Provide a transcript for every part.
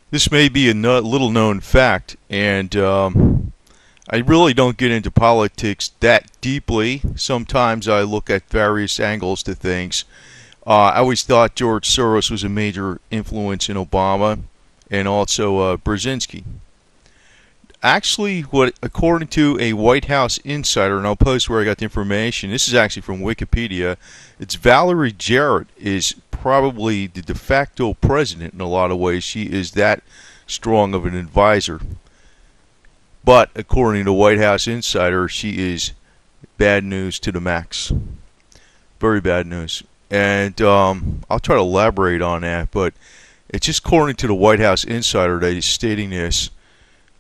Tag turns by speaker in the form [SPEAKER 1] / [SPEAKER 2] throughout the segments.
[SPEAKER 1] This may be a little known fact, and I really don't get into politics that deeply. Sometimes I look at various angles to things. I always thought George Soros was a major influence in Obama and also Brzezinski. Actually, what according to a White House insider, and I'll post where I got the information. This is actually from Wikipedia. It's Valerie Jarrett is probably the de facto president in a lot of ways. She is that strong of an advisor. But according to White House insider, she is bad news to the max. Very bad news. And I'll try to elaborate on that, but it's just according to the White House insider that is stating this.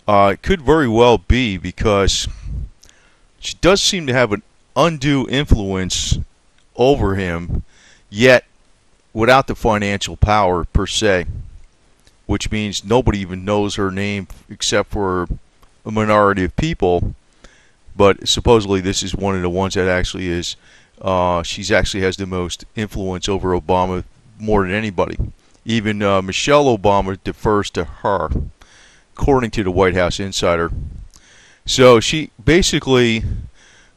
[SPEAKER 1] It could very well be because she does seem to have an undue influence over him, yet without the financial power per se, which means nobody even knows her name except for a minority of people. But supposedly this is one of the ones that actually is, she's actually has the most influence over Obama more than anybody. Even Michelle Obama defers to her, according to the White House insider. So she basically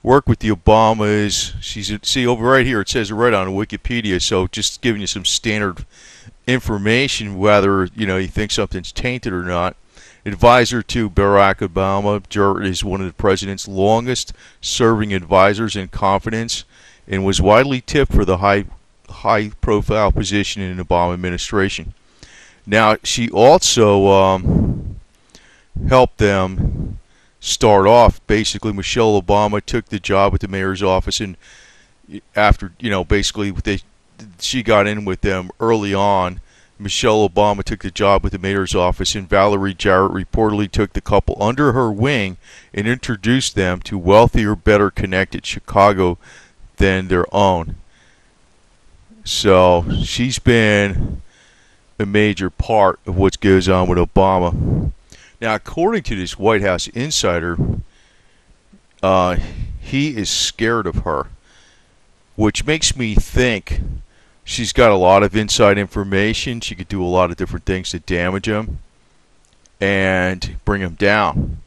[SPEAKER 1] worked with the Obamas. See over right here, it says right on Wikipedia. So just giving you some standard information, whether you think something's tainted or not. Advisor to Barack Obama, Jarrett is one of the president's longest-serving advisors in confidence, and was widely tipped for the high-profile position in the Obama administration. Now she also helped them start off. Basically, Michelle Obama took the job at the mayor's office, and after basically she got in with them early on. Michelle Obama took the job with the mayor's office, and Valerie Jarrett reportedly took the couple under her wing and introduced them to wealthier, better connected Chicago than their own. So she's been a major part of what goes on with Obama. Now, according to this White House insider, he is scared of her, which makes me think she's got a lot of inside information. She could do a lot of different things to damage him and bring him down.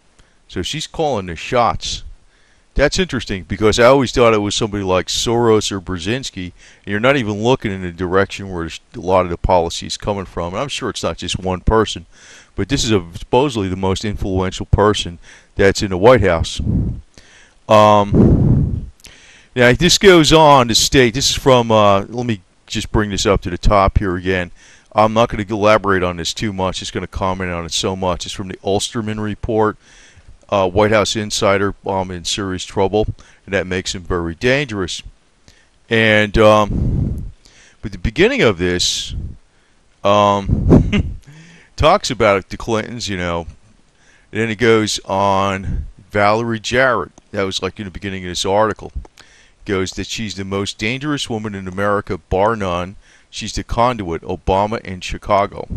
[SPEAKER 1] So she's calling the shots. That's interesting because I always thought it was somebody like Soros or Brzezinski, and you're not even looking in the direction where a lot of the policy is coming from. And I'm sure it's not just one person, but this is supposedly the most influential person that's in the White House. Now, this goes on to state, this is from, let me just bring this up to the top here again. I'm not going to elaborate on this too much. Just going to comment on it so much. It's from the Ulsterman report. White House insider, in serious trouble, and that makes him very dangerous. And but the beginning of this talks about the Clintons, and then it goes on Valerie Jarrett. That was like in the beginning of this article. It goes that she's the most dangerous woman in America, bar none. She's the conduit, Obama and Chicago.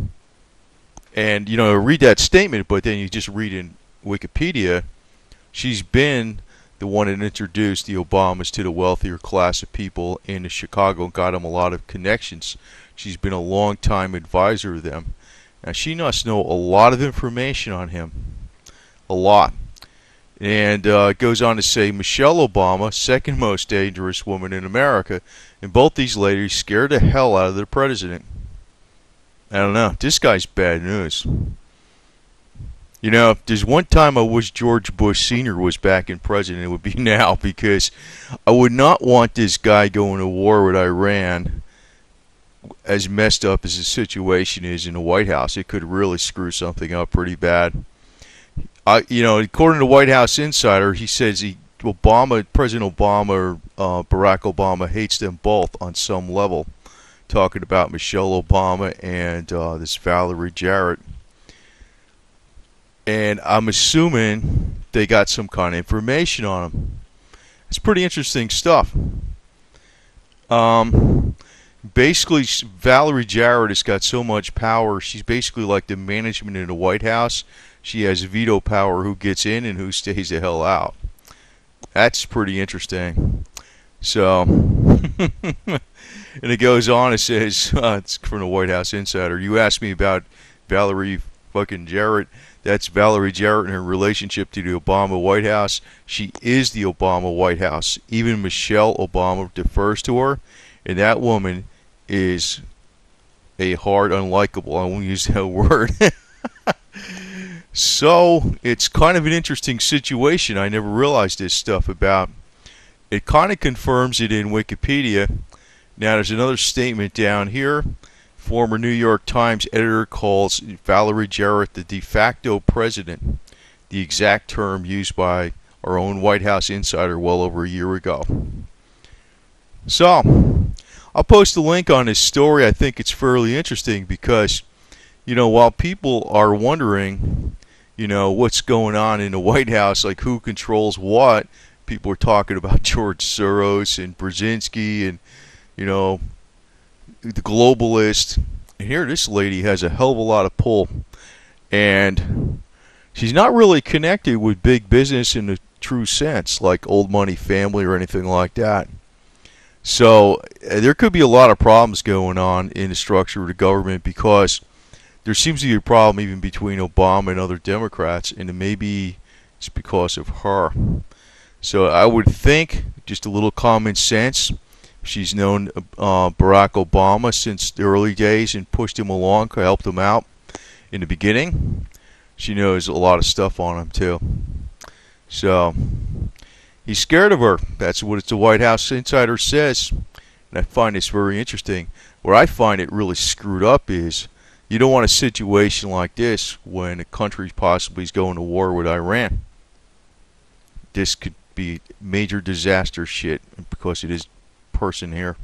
[SPEAKER 1] And read that statement, but then you just read in Wikipedia, she's been the one that introduced the Obamas to the wealthier class of people in Chicago and got them a lot of connections. She's been a long-time advisor of them. Now, she must know a lot of information on him. A lot. And it goes on to say, Michelle Obama, second most dangerous woman in America, and both these ladies scared the hell out of the president. I don't know. This guy's bad news. If there's one time I wish George Bush Sr. was back in president, it would be now, because I would not want this guy going to war with Iran. As messed up as the situation is in the White House, it could really screw something up pretty bad. According to White House insider, he says President Obama or Barack Obama hates them both on some level. Talking about Michelle Obama and this Valerie Jarrett. And I'm assuming they got some kind of information on him. It's pretty interesting stuff. Basically, Valerie Jarrett has got so much power. She's basically like the management in the White House. She has veto power who gets in and who stays the hell out. That's pretty interesting. So, and it goes on. It says, it's from the White House insider. You asked me about Valerie fucking Jarrett. That's Valerie Jarrett and her relationship to the Obama White House. She is the Obama White House. Even Michelle Obama defers to her, and that woman is a hard unlikable. I won't use that word. So it's kind of an interesting situation. I never realized this stuff about. It kind of confirms it in Wikipedia. Now there's another statement down here. Former New York Times editor calls Valerie Jarrett the de facto president, the exact term used by our own White House insider well over a year ago. So, I'll post a link on this story. I think it's fairly interesting because, while people are wondering, what's going on in the White House, like who controls what, people are talking about George Soros and Brzezinski and, the globalist. And here this lady has a hell of a lot of pull. And she's not really connected with big business in the true sense, like old money family or anything like that. So there could be a lot of problems going on in the structure of the government because there seems to be a problem even between Obama and other Democrats, and maybe it's because of her. So I would think, just a little common sense, she's known Barack Obama since the early days and pushed him along, helped him out in the beginning. She knows a lot of stuff on him too. So he's scared of her. That's what the White House insider says. And I find this very interesting. Where I find it really screwed up is you don't want a situation like this when a country possibly is going to war with Iran. This could be major disaster shit because of this person here.